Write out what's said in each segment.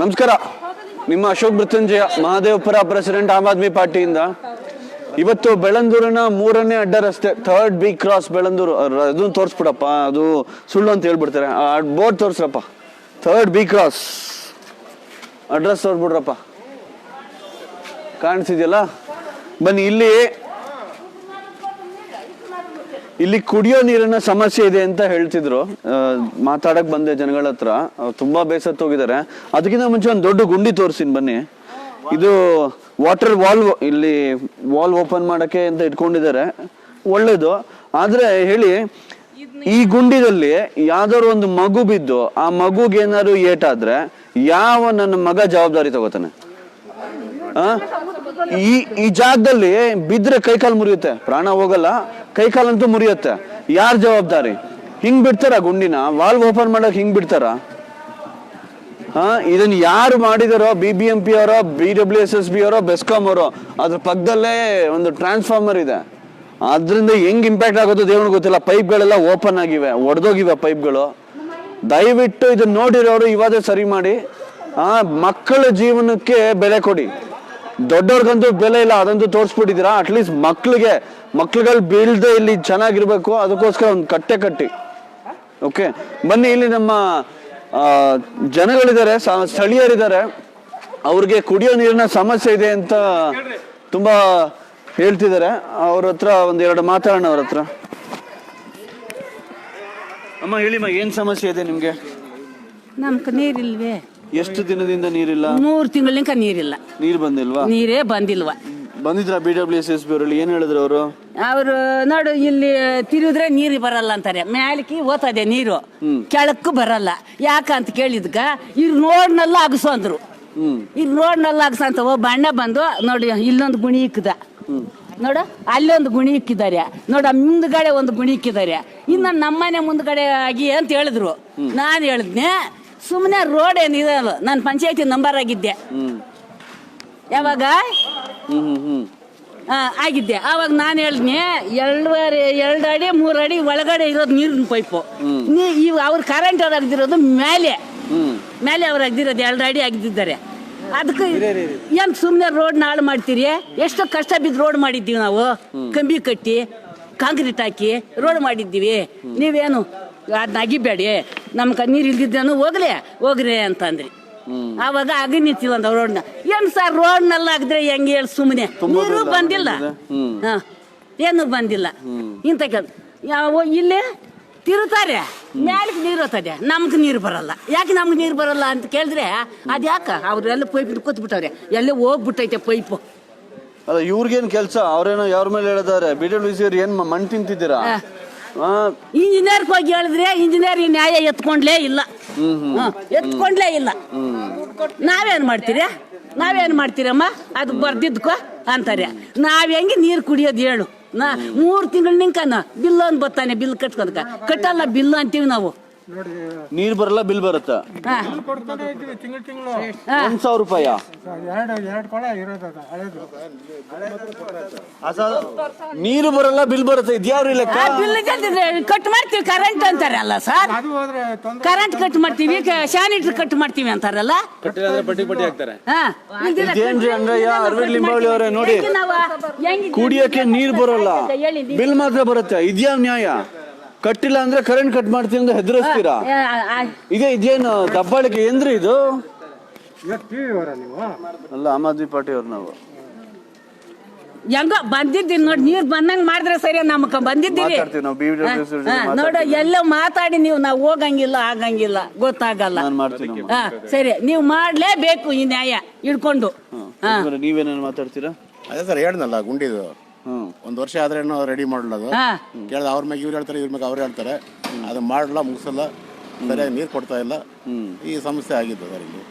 ನಮಸ್ಕಾರ. ನಿಮ್ಮ ಅಶೋಕ್ ಮೃತ್ಯುಂಜಯ ಮಹಾದೇವಪುರ ಪ್ರೆಸಿಡೆಂಟ್ ಆಮ್ ಆದ್ಮಿ ಪಾರ್ಟಿಯಿಂದ. ಇವತ್ತು ಬೆಳಂದೂರಿನ 3ನೇ ಅಡ್ಡ ರಸ್ತೆ, 3rd ಬಿ ಕ್ರಾಸ್ ಬೆಳಂದೂರು. ಅದನ್ನು ತೋರಿಸ್ಬಿಡಪ್ಪ, ಅದು ಸುಳ್ಳು ಅಂತ ಹೇಳ್ಬಿಡ್ತಾರೆ. ಬೋರ್ಡ್ ತೋರಿಸ್ರಪ್ಪ, 3rd ಬಿ ಕ್ರಾಸ್ ಅಡ್ರೆಸ್ ತೋರಿಸ್ಬಿಡ್ರಪ್ಪ. ಕಾಣಿಸಿದ್ಯಲ್ಲ, ಬನ್ನಿ. ಇಲ್ಲಿ ಕುಡಿಯೋ ನೀರಿನ ಸಮಸ್ಯೆ ಇದೆ ಅಂತ ಹೇಳ್ತಿದ್ರು. ಮಾತಾಡಕ್ ಬಂದೆ ಜನಗಳ ಹತ್ರ, ತುಂಬಾ ಬೇಸತ್ತು ಹೋಗಿದ್ದಾರೆ. ಅದಕ್ಕಿಂತ ಮುಂಚೆ ಒಂದು ದೊಡ್ಡ ಗುಂಡಿ ತೋರಿಸ್ತೀನಿ ಬನ್ನಿ. ಇದು ವಾಟರ್ ವಾಲ್ವ್, ಇಲ್ಲಿ ವಾಲ್ವ್ ಓಪನ್ ಮಾಡಕ್ಕೆ ಅಂತ ಇಟ್ಕೊಂಡಿದ್ದಾರೆ. ಒಳ್ಳೇದು. ಆದ್ರೆ ಹೇಳಿ, ಈ ಗುಂಡಿದಲ್ಲಿ ಯಾವ್ದಾದ್ರು ಒಂದು ಮಗು ಬಿದ್ದು ಆ ಮಗುಗೆ ಏನಾದ್ರು ಏಟಾದ್ರೆ ಯಾವ ನನ್ನ ಮಗ ಜವಾಬ್ದಾರಿ ತಗೋತಾನೆ? ಈ ಜಾಗದಲ್ಲಿ ಬಿದ್ರೆ ಕೈಕಾಲು ಮುರಿಯುತ್ತೆ, ಪ್ರಾಣ ಹೋಗಲ್ಲ, ಕೈಕಾಲಂತೂ ಮುರಿಯುತ್ತೆ. ಯಾರ್ ಜವಾಬ್ದಾರಿ? ಹಿಂಗ್ ಬಿಡ್ತಾರ ಗುಂಡಿನ? ವಾಲ್ವ್ ಓಪನ್ ಮಾಡಕ್ ಹಿಂಗ್ ಬಿಡ್ತಾರ? ಇದನ್ನ ಯಾರು ಮಾಡಿದಾರೋ, BBMP ಅವರೋ, BWSSB ಅವರೋ, ಬೆಸ್ಕಾಂ ಅವರೋ. ಅದ್ರ ಪಕ್ಕದಲ್ಲೇ ಒಂದು ಟ್ರಾನ್ಸ್ಫಾರ್ಮರ್ ಇದೆ. ಅದ್ರಿಂದ ಹೆಂಗ್ ಇಂಪ್ಯಾಕ್ಟ್ ಆಗೋದು ದೇವ್ರಿಗೆ ಗೊತ್ತಿಲ್ಲ. ಪೈಪ್ಗಳೆಲ್ಲ ಓಪನ್ ಆಗಿವೆ, ಒಡೆದೋಗಿವೆ ಪೈಪ್ಗಳು. ದಯವಿಟ್ಟು ಇದನ್ನ ನೋಡಿರೋರು ಇವಾದೇ ಸರಿ ಮಾಡಿ. ಮಕ್ಕಳ ಜೀವನಕ್ಕೆ ಬೆಲೆ ಕೊಡಿ. ದೊಡ್ಡವ್ರಿಗಂತೂ ಬೆಲೆ ಇಲ್ಲ, ಅದಂತೂ ತೋರಿಸ್ಬಿಟ್ಟಿದ್ದೀರಾ. ಅಟ್ಲೀಸ್ಟ್ ಮಕ್ಳುಗಳು ಬೀಳ್ದೆ ಇಲ್ಲಿ ಚೆನ್ನಾಗಿರ್ಬೇಕು, ಅದಕ್ಕೋಸ್ಕರ ಒಂದು ಕಟ್ಟೆ ಕಟ್ಟಿ. ಓಕೆ, ಬನ್ನಿ. ಇಲ್ಲಿ ನಮ್ಮ ಜನಗಳಿದ್ದಾರೆ, ಸ್ಥಳೀಯರಿದ್ದಾರೆ. ಅವ್ರಿಗೆ ಕುಡಿಯೋ ನೀರಿನ ಸಮಸ್ಯೆ ಇದೆ ಅಂತ ತುಂಬಾ ಹೇಳ್ತಿದ್ದಾರೆ. ಅವ್ರ ಹತ್ರ ಒಂದೆರಡು ಮಾತಾಡೋಣ. ಅವ್ರ ಹತ್ರ. ಅಮ್ಮ ಹೇಳಿಮ್ಮ, ಏನ್ ಸಮಸ್ಯೆ ಇದೆ ನಿಮ್ಗೆ? ನಮ್ಗೆ ನೀರಿಲ್ವೇ? ಎಷ್ಟು ದಿನದಿಂದ ನೀರಿಲ್ಲ? 3 ತಿಂಗಳಿಂದ ನೀರಿಲ್ಲ. ನೀರ್ ಬಂದಿಲ್ವಾ? ನೀರೇ ಬಂದಿಲ್ವಾ? ಬಂದಿದ್ರ BWSSB ಅವರಲ್ಲಿ? ಏನ್ ಹೇಳಿದ್ರು ಅವರು? ಅವರು ನೋಡು, ಇಲ್ಲಿ ತಿರುಗಿದ್ರೆ ನೀರು ಬರಲ್ಲ ಅಂತಾರೆ. ಮ್ಯಾಲಕ್ಕೆ ಓತದೆ ನೀರು, ಕೆಳಕ್ಕೂ ಬರಲ್ಲ. ಯಾಕಂತ ಕೇಳಿದ್ಕ ಇವ್ರು ರೋಡ್ನೆಲ್ಲ ಅಗಸು ಅಂದ್ರು. ಇವ್ರು ರೋಡ್ನೆಲ್ಲ ಅಗಸ ಅಂತ ಒಬ್ಬ ಅಣ್ಣ ಬಂದು ನೋಡಿ, ಇಲ್ಲೊಂದು ಗುಣಿ ಇಕ್ಕದ ನೋಡು, ಅಲ್ಲೊಂದು ಗುಣಿ ಇಕ್ಕಿದ್ದಾರೆ ನೋಡ, ಮುಂದ್ಗಡೆ ಒಂದು ಗುಣಿ ಇಕ್ಕಿದ್ದಾರೆ. ಇನ್ನು ನಮ್ಮನೆ ಮುಂದ್ಗಡೆ ಆಗಿ ಅಂತ ಹೇಳಿದ್ರು. ನಾನು ಹೇಳಿದ್ನೆ, ಸುಮ್ಮನೆ ರೋಡ್ ಏನಿದೆ, ನಾನು ಪಂಚಾಯತಿ ನಂಬರ್ ಆಗಿದ್ದೆ. ಯಾವಾಗ ಆಗಿದ್ದೆ ಆವಾಗ ನಾನು ಹೇಳಿದ್ನಿ, 2 ಅಡಿ 3 ಅಡಿ ಒಳಗಡೆ ಇರೋದು ನೀರಿನ ಪೈಪು. ಇವ್ ಅವ್ರ ಕರೆಂಟ್ ಅವ್ರು ಆಗದಿರೋದು ಮೇಲೆ ಅವ್ರು ಆಗದಿರೋದು 2 ಅಡಿ ಆಗಿದ್ದಾರೆ. ಅದಕ್ಕೆ ಏನ್ ಸುಮ್ಮನೆ ರೋಡ್ ಹಾಳು ಮಾಡ್ತೀರಿ? ಎಷ್ಟು ಕಷ್ಟ ಬಿದ್ದು ರೋಡ್ ಮಾಡಿದ್ದೀವಿ ನಾವು. ಕಂಬಿ ಕಟ್ಟಿ ಕಾಂಕ್ರೀಟ್ ಹಾಕಿ ರೋಡ್ ಮಾಡಿದ್ದೀವಿ. ನೀವೇನು ಅದನ್ನ ಅಗಿಬೇಡಿ, ನಮ್ಗೆ ನೀರು ಇಲ್ದಿದ್ದೇನು ಹೋಗ್ರಿ ಅಂತಂದ್ರಿ. ಆವಾಗ ಆಗಿ ನಿಂತಿಲ್ಲ ಅಂದ ರೋಡ್ನ. ಏನ್ ಸರ್ ರೋಡ್ನೆಲ್ಲ ಆಗಿದ್ರೆ ಹೆಂಗೆ ಹೇಳಿ? ಸುಮ್ಮನೆ ನೀರು ಬಂದಿಲ್ಲ, ಏನು ಬಂದಿಲ್ಲ. ಇಂತ ಯಾವ ಇಲ್ಲಿ ತಿರುತ್ತಾರೆ, ಮ್ಯಾಲಕ್ಕೆ ನೀರು ಹೋಗ್ತದೆ, ನಮ್ಗೆ ನೀರು ಬರಲ್ಲ. ಯಾಕೆ ನಮ್ಗೆ ನೀರು ಬರಲ್ಲ ಅಂತ ಕೇಳಿದ್ರೆ, ಅದ್ಯಾಕ ಅವ್ರೆಲ್ಲ ಪೈಪ್ ಕೂತ್ಬಿಟ್ಟವ್ರೆ, ಎಲ್ಲೇ ಹೋಗ್ಬಿಟ್ಟೈತೆ ಪೈಪು. ಅಲ್ಲ, ಇವ್ರಿಗೇನು ಕೆಲಸ? ಅವ್ರೇನೋ ಯಾರ ಮೇಲೆ ಹೇಳಿದಾರೆ? BWC ಏನ್ ಮಣ್ಣು ತಿಂತಿದ್ದೀರಾ? ಇಂಜಿನಿಯರ್ ಹೋಗಿ ಹೇಳಿದ್ರೆ ಇಂಜಿನಿಯರ್ ಈ ನ್ಯಾಯ ಎತ್ಕೊಂಡ್ಲೇ ಇಲ್ಲ. ನಾವೇನ್ ಮಾಡ್ತೀರಮ್ಮ? ಅದು ಬರ್ದಿದ್ಕೋ ಅಂತಾರೆ. ನಾವ್ ಹೆಂಗೆ ನೀರು ಕುಡಿಯೋದು ಹೇಳು? 3 ತಿಂಗಳು ನಿಂಕನ ಬಿಲ್ ಒಂದು ಬರ್ತಾನೆ, ಬಿಲ್ ಕಟ್ಕೋದಕ್ಕ ಕಟ್ಟಲ್ಲ ಬಿಲ್ ಅಂತೀವಿ ನಾವು. ನೀರ್ ಬರಲ್ಲ, ಬಿಲ್ ಬರುತ್ತಾ? 1,000 ರೂಪಾಯಿ. ನೀರು ಬರಲ್ಲ, ಬಿಲ್ ಬರುತ್ತೆ. ಇದ್ಯಾವ್ರಿ ಲೆಕ್ಕ? ಬಿಲ್ ಕಟ್ ಮಾಡ್ತೀವಿ, ಕರೆಂಟ್ ಅಂತಾರಲ್ಲ ಸರ್. ಕರೆಂಟ್ ಕಟ್ ಮಾಡ್ತೀವಿ, ಸ್ಯಾನಿಟರಿ ಕಟ್ ಮಾಡ್ತೀವಿ ಅಂತಾರಲ್ಲ. ಇದೇನ್ರಿ ಅಂಗಯ್ಯ, ಅರವಿಂದ್ ಲಿಂಬಾವಳಿ ಅವರೇ ನೋಡಿ, ಕುಡಿಯಕ್ಕೆ ನೀರ್ ಬರೋಲ್ಲ, ಬಿಲ್ ಮಾತ್ರ ಬರುತ್ತೆ. ಇದ್ಯಾವ ನ್ಯಾಯ? ಕಟ್ಟಿಲ್ಲ ಅಂದ್ರೆ ಕರೆಂಟ್ ಕಟ್ ಮಾಡ್ತೀವಿ ಅಂತ ಹೆದರಿಸ್ತೀರಾ? ಇದೇನು ದಬ್ಬಾಳಿಕೆ ಏನ್ರಿ ಇದು? ಅಲ್ಲ, ಆಮ್ ಆದ್ಮಿ ಪಾರ್ಟಿ ಅವ್ರು ನಾವು. ಹೆಂಗೋ ಬಂದಿದ್ದೀವಿ ನೋಡಿ, ನೀರ್ ಬಂದಂಗ್ ಮಾಡಿದ್ರೆ ಸರಿ. ನಮ್ಕ ಬಂದಿದ್ದೀವಿ ನೋಡ, ಎಲ್ಲ ಮಾತಾಡಿ ನೀವು. ನಾವು ಹೋಗಂಗಿಲ್ಲ, ಆಗಂಗಿಲ್ಲ, ಗೊತ್ತಾಗಲ್ಲ. ಸರಿ, ನೀವು ಮಾಡ್ಲೇಬೇಕು ಈ ನ್ಯಾಯ ಹಿಡ್ಕೊಂಡು. ನೀವೇನೇನು ಮಾತಾಡ್ತೀರಾ? ಅದೇ ಸರ್ ಹೇಳ್ದಲ್ಲ, ಗುಂಡಿದು 1 ವರ್ಷ ಆದ್ರೆ ರೆಡಿ ಮಾಡಲ್ಲ. ಅದು ಕೇಳಿದ ಅವ್ರ ಮ್ಯಾಗ ಇವ್ರು ಹೇಳ್ತಾರೆ, ಇವ್ರ ಮ್ಯಾಗ ಅವ್ರು ಹೇಳ್ತಾರೆ. ಅದು ಮಾಡಲ್ಲ, ಮುಗಿಸಲ್ಲ, ಸರಿಯಾಗಿ ನೀರು ಕೊಡ್ತಾ ಇಲ್ಲ. ಈ ಸಮಸ್ಯೆ ಆಗಿದ್ದು ಸರ್ ಇಲ್ಲಿ.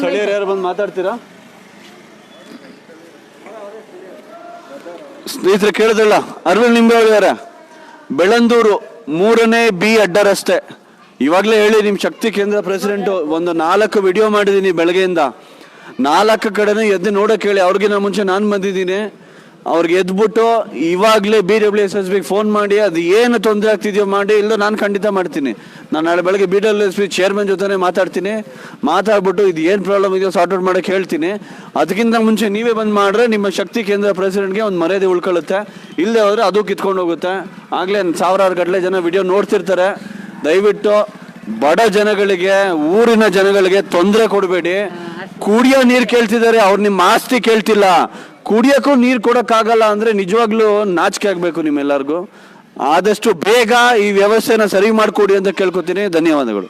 ಸ್ಥಳೀಯರು ಯಾರು ಬಂದು ಮಾತಾಡ್ತೀರಾ? ಸ್ನೇಹಿತರೆ ಕೇಳಿದ್ರಲ್ಲ, ಅರವಿಂದ್ ಲಿಂಬಾವಳಿ ಅವರ ಬೆಳಂದೂರು 3ನೇ ಬಿ ಅಡ್ಡ ರಸ್ತೆ. ಇವಾಗಲೇ ಹೇಳಿ, ನಿಮ್ಮ ಶಕ್ತಿ ಕೇಂದ್ರ ಪ್ರೆಸಿಡೆಂಟ್ ಒಂದು 4 ವಿಡಿಯೋ ಮಾಡಿದ್ದೀನಿ ಬೆಳಗ್ಗೆಯಿಂದ. 4 ಕಡೆನೂ ಎದ್ದು ನೋಡಕ್ಕೆ ಹೇಳಿ. ಅವ್ರಿಗಿನ್ನ ಮುಂಚೆ ನಾನು ಬಂದಿದ್ದೀನಿ. ಅವ್ರಿಗೆ ಎದ್ಬಿಟ್ಟು ಇವಾಗಲೇ BWSSB ಫೋನ್ ಮಾಡಿ ಅದು ಏನು ತೊಂದರೆ ಆಗ್ತಿದೆಯೋ ಮಾಡಿ, ಇಲ್ಲ ನಾನು ಖಂಡಿತ ಮಾಡ್ತೀನಿ. ನಾನು ನಾಳೆ ಬೆಳಗ್ಗೆ BWSSB ಚೇರ್ಮನ್ ಜೊತೆ ಮಾತಾಡ್ಬಿಟ್ಟು ಇದು ಏನು ಪ್ರಾಬ್ಲಮ್ ಇದೆಯೋ ಸಾರ್ಟ್ ಔಟ್ ಮಾಡೋಕೆ ಹೇಳ್ತೀನಿ. ಅದಕ್ಕಿಂತ ಮುಂಚೆ ನೀವೇ ಬಂದು ಮಾಡಿದ್ರೆ ನಿಮ್ಮ ಶಕ್ತಿ ಕೇಂದ್ರ ಪ್ರೆಸಿಡೆಂಟ್ಗೆ ಒಂದು ಮರ್ಯಾದೆ ಉಳ್ಕೊಳ್ಳುತ್ತೆ. ಇಲ್ಲದೆ ಹೋದರೆ ಅದು ಕಿತ್ಕೊಂಡು ಹೋಗುತ್ತೆ. ಆಗಲೇ ಸಾವಿರಾರು ಗಟ್ಟಲೆ ಜನ ವಿಡಿಯೋ ನೋಡ್ತಿರ್ತಾರೆ. ದಯವಿಟ್ಟು ಬಡ ಜನಗಳಿಗೆ, ಊರಿನ ಜನಗಳಿಗೆ ತೊಂದರೆ ಕೊಡಬೇಡಿ. ಕುಡಿಯೋ ನೀರು ಕೇಳ್ತಿದ್ದಾರೆ, ಅವ್ರು ನಿಮ್ಮ ಆಸ್ತಿ ಕೇಳ್ತಿಲ್ಲ. ಕುಡಿಯೋಕ್ಕೂ ನೀರು ಕೊಡೋಕ್ಕಾಗಲ್ಲ ಅಂದರೆ ನಿಜವಾಗ್ಲೂ ನಾಚಿಕೆ ಆಗಬೇಕು ನಿಮ್ಮೆಲ್ಲರಿಗೂ. ಆದಷ್ಟು ಬೇಗ ಈ ವ್ಯವಸ್ಥೆನ ಸರಿ ಮಾಡಿಕೊಡಿ ಅಂತ ಕೇಳ್ಕೊತೀನಿ. ಧನ್ಯವಾದಗಳು.